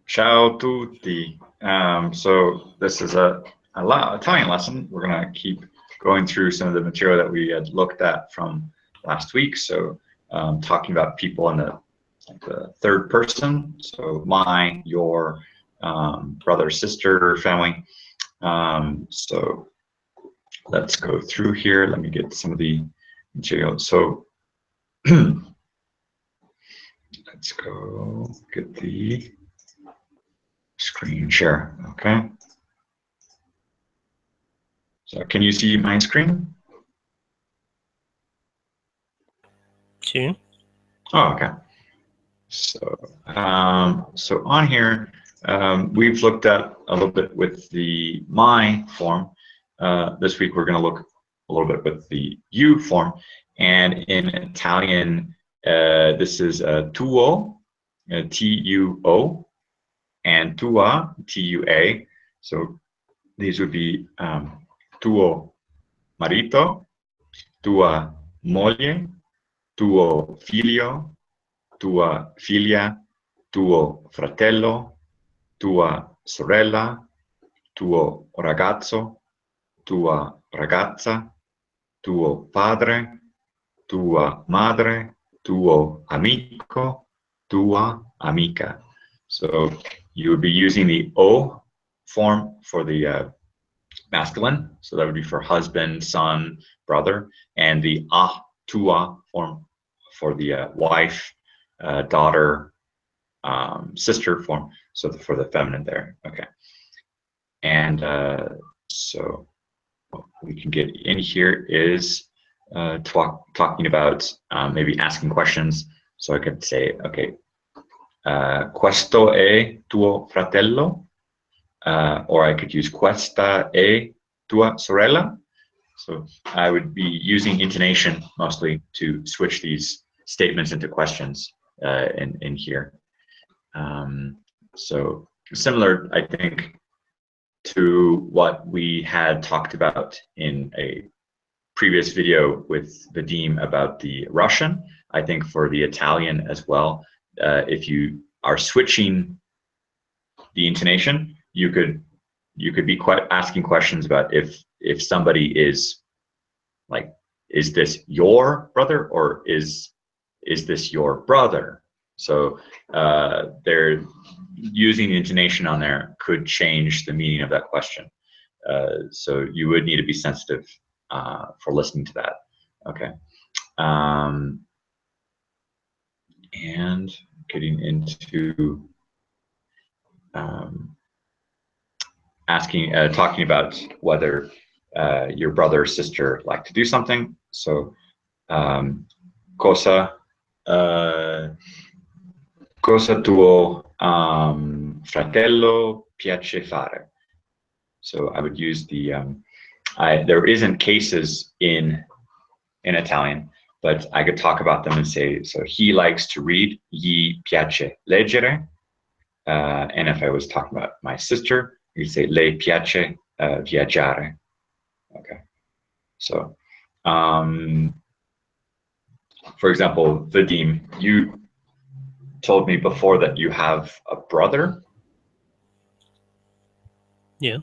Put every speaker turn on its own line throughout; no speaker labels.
Ciao tutti. So this is a Italian lesson. We're gonna keep going through some of the material that we had looked at from last week. So talking about people in the third person. So my, your, brother, sister, family. So let's go through here. Let me get some of the material. So let's go get the screen share. Okay. So can you see my screen?
Sí.
Oh, okay. So, so on here, we've looked at a little bit with the my form. This week we're going to look a little bit with the you form, and in Italian, this is tuo, T-U-O, and tua, T-U-A. So these would be tuo marito, tua moglie, tuo figlio, tua figlia, tuo fratello, tua sorella, tuo ragazzo, tua ragazza, tuo padre, tua madre, tuo amico, tua amica. So you would be using the O form for the masculine, so that would be for husband, son, brother, and the tua form for the wife, daughter, sister form, so for the feminine there. Okay. And so what we can get in here is talking about maybe asking questions. So I could say, okay, questo è tuo fratello? Or I could use questa è tua sorella? So I would be using intonation mostly to switch these statements into questions in here. So similar, I think, to what we had talked about in a previous video with Vadim about the Russian. I think for the Italian as well, if you are switching the intonation, you could be quite asking questions about if somebody is like, is this your brother or is this your brother? So they're using the intonation on there could change the meaning of that question. So you would need to be sensitive for listening to that. Okay. And getting into talking about whether your brother or sister like to do something. So cosa tuo fratello piace fare? So I would use the there isn't cases in Italian, but I could talk about them and say, so he likes to read, gli piace leggere. And if I was talking about my sister, you'd say le piace viaggiare. Okay. So, for example, Vadim, you told me before that you have a brother.
Yeah.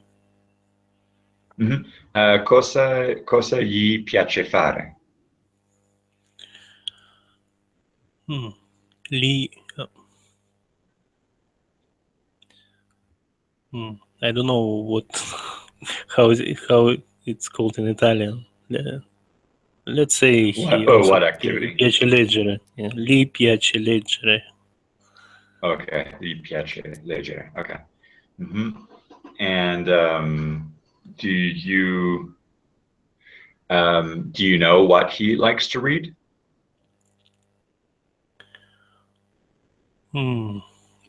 Mm-hmm. Cosa gli piace fare?
I don't know what how it's called in Italian. Let's say he
what activity?
Piace leggere. Yeah. Gli piace leggere.
Okay, gli piace leggere. Okay. Mm-hmm. And do you know what he likes to read?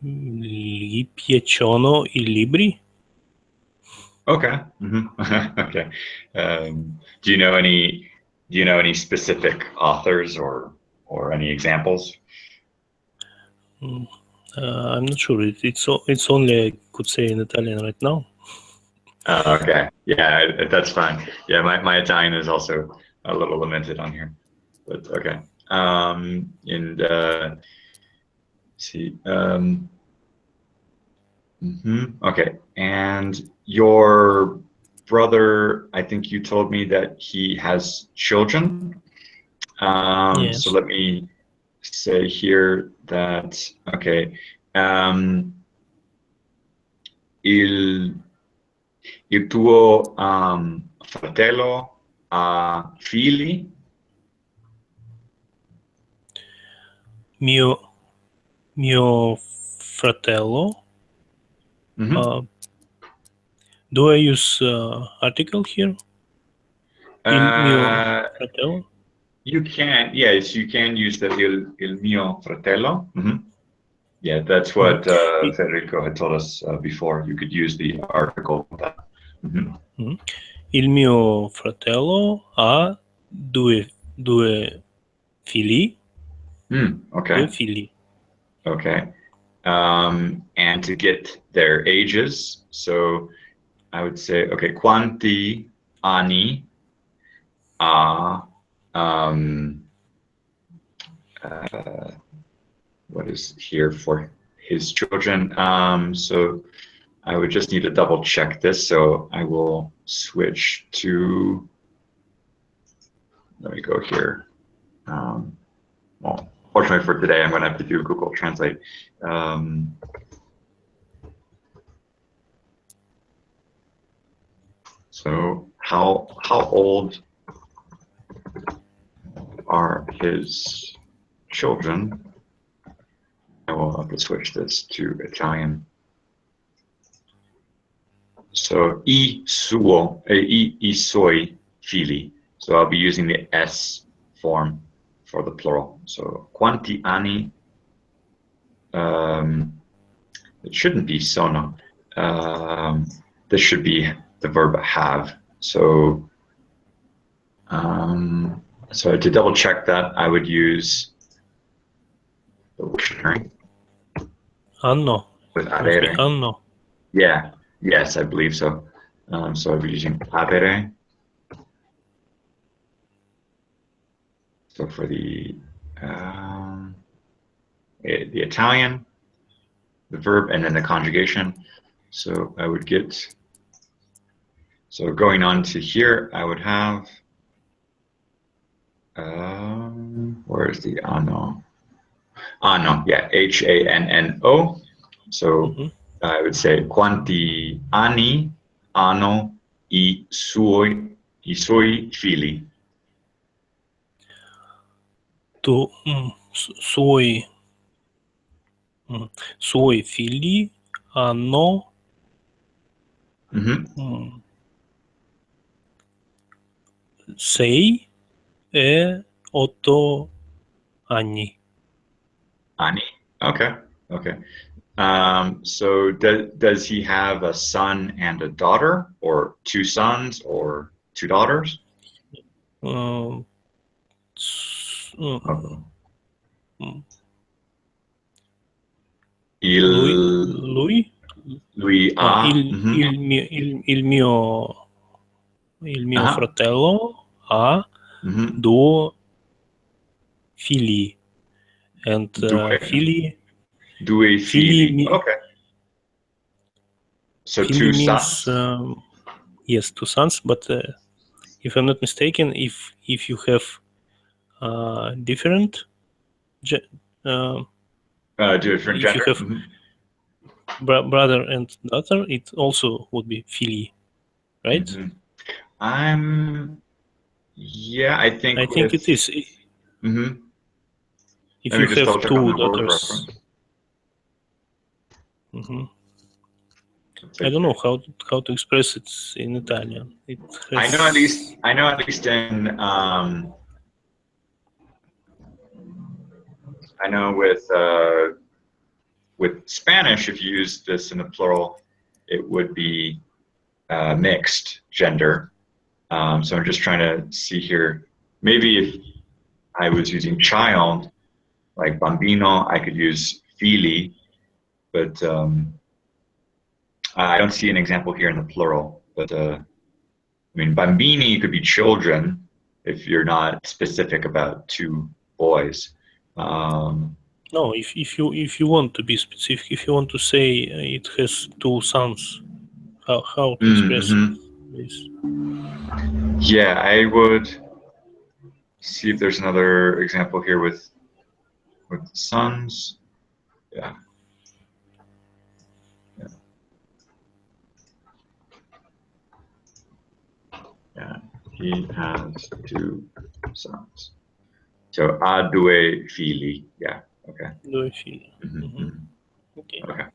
Gli piacciono I libri?
Okay. Mm-hmm. Okay. Do you know any specific authors or any examples?
I'm not sure. It's only I could say in Italian right now.
Okay. Yeah, that's fine. Yeah, my Italian is also a little limited on here, but okay. And see. Okay. And your brother, I think you told me that he has children. So
Yes.
let me say here that, okay, um, il, il tuo fratello ha figli?
Mio fratello.
Mhm.
Do I use article here? Il mio
Uh,
fratello.
you can, yes, you can use the il mio fratello. Yeah, that's what
I-
Federico had told us before. You could use the article for that.
mhm. Il mio fratello ha due figli. Due
Okay,
figli.
okay. And to get their ages, so I would say, okay, quanti anni ha, uh, what is here for his children? So I would just need to double check this. So I will switch to, let me go here. Well, fortunately for today, I'm going to have to do Google Translate. So how old are his children? I will have to switch this to Italian. So i suoi figli. So I'll be using the S form for the plural. So quanti anni? It shouldn't be sono. This should be the verb have. So so to double check that, I would use the dictionary
Anno.
with
Must be
avere.
anno.
Yeah, yes, I believe so. So I'll be using avere. So for the Italian, the verb, and then the conjugation. So I would get, so going on to here, I would have, where's the anno? Anno, yeah, Hanno. So I would say quanti anni hanno i suoi figli?
Suoi figli hanno 6 e 8 anni.
Anni. Okay. Okay. So does he have a son and a daughter, or two sons or two daughters?
Um,
Okay.
mm,
Il
lui?
lui
No,
ha.
il mio
Uh-huh.
fratello ha
Mhm.
2 figli. And
Due
figli
figli. Okay. So
figli
two
means
sons.
yes, 2 sons, but if I'm not mistaken, if you have different
Different
if you
gender.
have brother and daughter, it also would be fili, right?
Yeah, I think
I think
with.
it is. If
Let
you
me just double
have
check on
2
the word
daughters,
reference.
I don't know how to express it in Italian. It has.
I know at least in I know with Spanish, if you use this in the plural, it would be mixed gender. So I'm just trying to see here. Maybe if I was using child, like bambino, I could use fili, but I don't see an example here in the plural. But I mean, bambini could be children if you're not specific about two boys.
No, if you want to be specific, if you want to say it has 2 sons, how to express this?
Yeah, I would see if there's another example here with sons. Yeah. Yeah, he has 2 sons. So ha 2 figli. Yeah. Okay.
2 figli.
Mhm.
Okay.
Okay.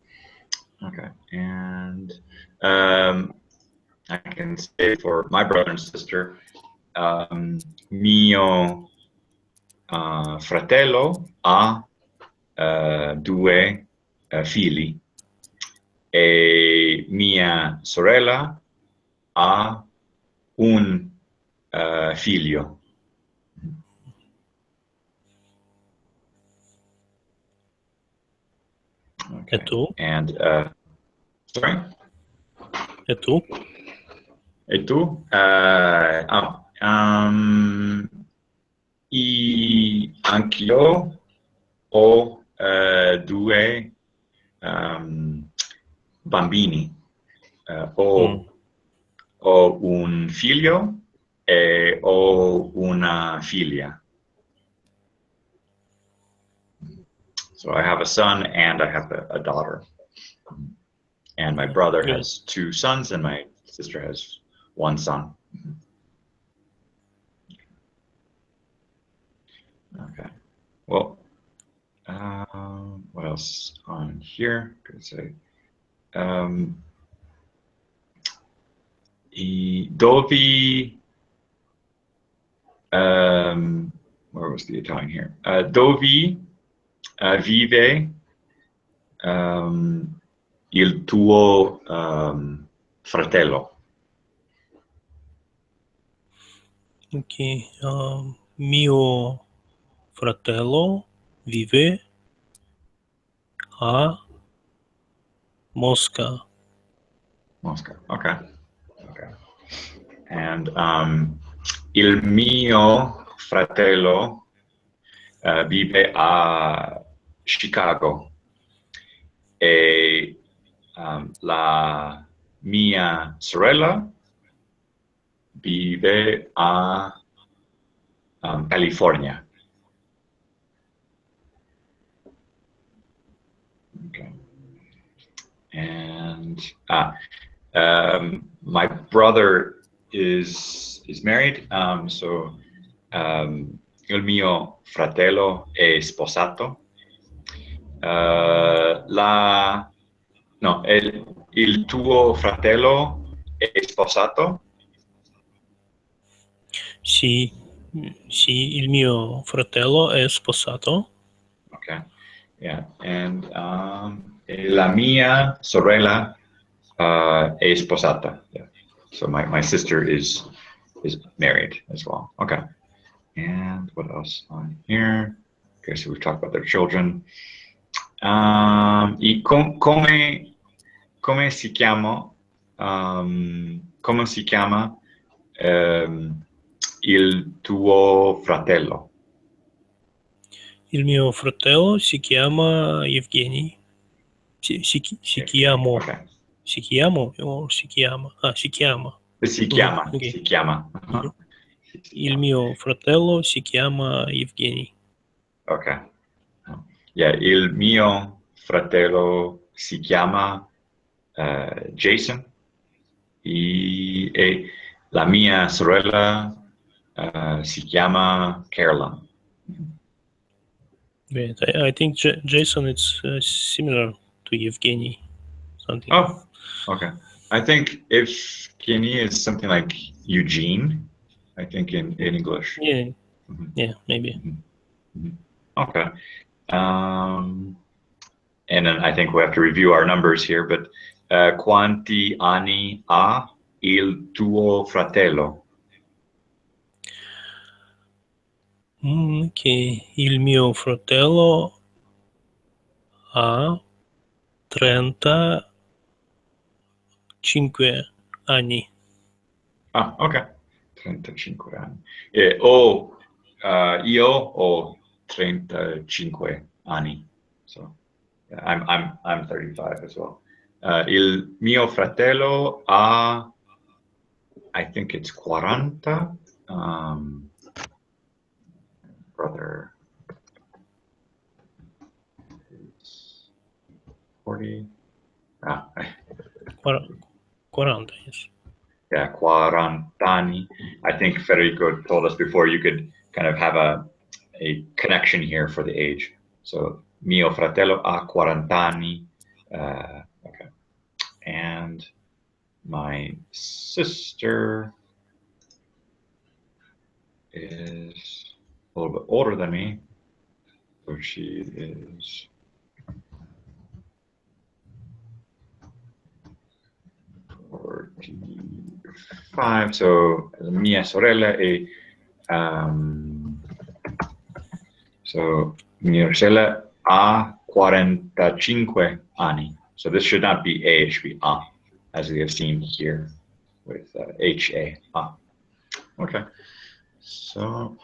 Okay. And I can say for my brother and sister, mio fratello ha 2 figli e mia sorella ha un figlio. Okay.
E tu?
And sorry.
E tu?
E tu? Anch'io ho 2 bambini. Ho un figlio e ho una figlia. So I have a son and I have a daughter. And my brother
Good.
has 2 sons and my sister has 1 son. Okay. Well, what else on here? Could say Dovi. Where was the Italian here? Dovi vive il tuo fratello?
Ok. Mio fratello vive a Mosca.
Mosca. Okay. Okay. And il mio fratello vive a Chicago e la mia sorella vive a California. Okay. And my brother is married, so il mio fratello è sposato. Il tuo fratello è sposato?
Sì, il mio fratello è sposato.
Okay. Yeah. And la mia sorella è sposata. Yeah. So my sister is married as well. Okay. And what else on here? Okay, so we've talked about their children. Y come si chiama? Come si chiama il tuo fratello?
Il mio fratello si chiama Evgeny. Si chiama.
Okay.
Si chiama o si chiama? Ah, si chiama.
Si chiama.
Okay.
Si chiama.
Il mio fratello si chiama Evgeny.
Okay. Yeah, il mio fratello si chiama Jason e la mia sorella si chiama Caroline.
Great. I think Jason is similar to Evgeny. Something.
Oh, okay. I think Evgeny is something like Eugene, I think in English.
Yeah.
Mm-hmm.
Yeah, maybe.
Mm-hmm. Okay. And then I think we have to review our numbers here, but quanti anni ha il tuo fratello?
Ok, il mio fratello ha 35 anni.
Ah, ok. 35 anni. Io ho 35 anni. So yeah, I'm 35 as well. Il mio fratello ha, I think it's 40. Brother is 40. Ah,
40, yes.
yeah, 40. I think Federico told us before you could kind of have a connection here for the age. So mio fratello ha 40 anni. Okay. And my sister is a little bit older than me. So she is 45. So mia sorella è so mia sorella ha 45 anni. So this should not be A, it should be A, as we have seen here with H-A. Okay. So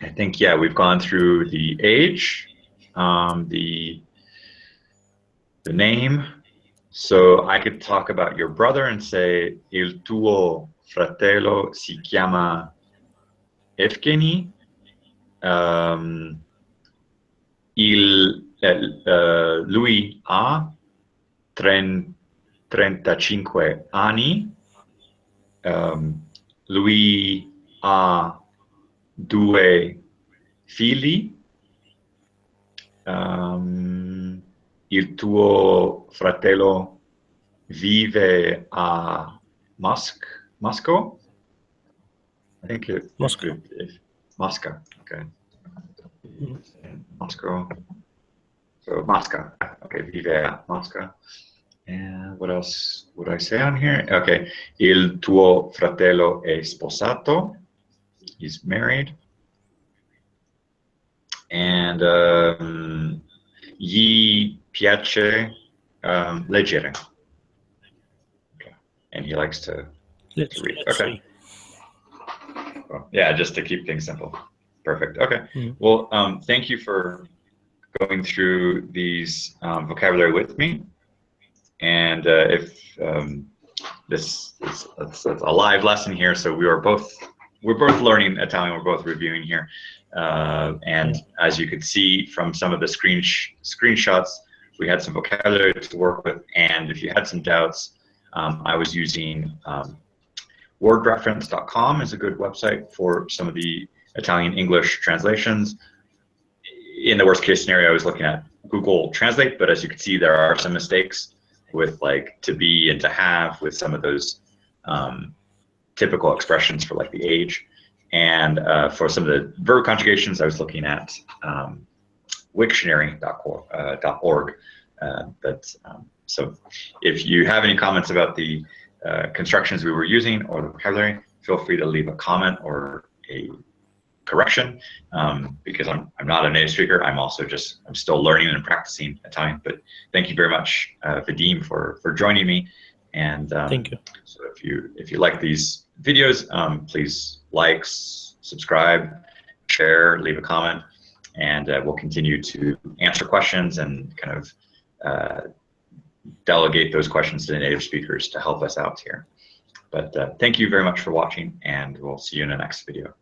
I think, yeah, we've gone through the age, the name. So I could talk about your brother and say, il tuo fratello si chiama Evgeny. Lui ha 35 anni. Lui ha 2 figli. Il tuo fratello vive a Moscow? I think
Moscow.
Moscow, okay. Moscow. So Moscow, okay, vive a Moscow. And what else would I say on here? Okay, il tuo fratello è sposato. He's married. And gli piace leggere. Okay. And he likes to read. Okay. Well, yeah, just to keep things simple. Perfect. Okay. Well, thank you for going through these vocabulary with me. And if this is it's a live lesson here, so we're both learning Italian. We're both reviewing here, and as you could see from some of the screenshots, we had some vocabulary to work with. And if you had some doubts, I was using wordreference.com is a good website for some of the Italian-English translations. In the worst case scenario, I was looking at Google Translate, but as you can see, there are some mistakes with like to be and to have with some of those typical expressions for like the age. And for some of the verb conjugations, I was looking at Wiktionary.org. So if you have any comments about the constructions we were using or the vocabulary, feel free to leave a comment or a correction, because I'm not a native speaker. I'm still learning and practicing Italian. But thank you very much, Vadim, for joining me. And
thank you.
So if you like these videos, please like, subscribe, share, leave a comment, and we'll continue to answer questions and kind of delegate those questions to the native speakers to help us out here. But thank you very much for watching, and we'll see you in the next video.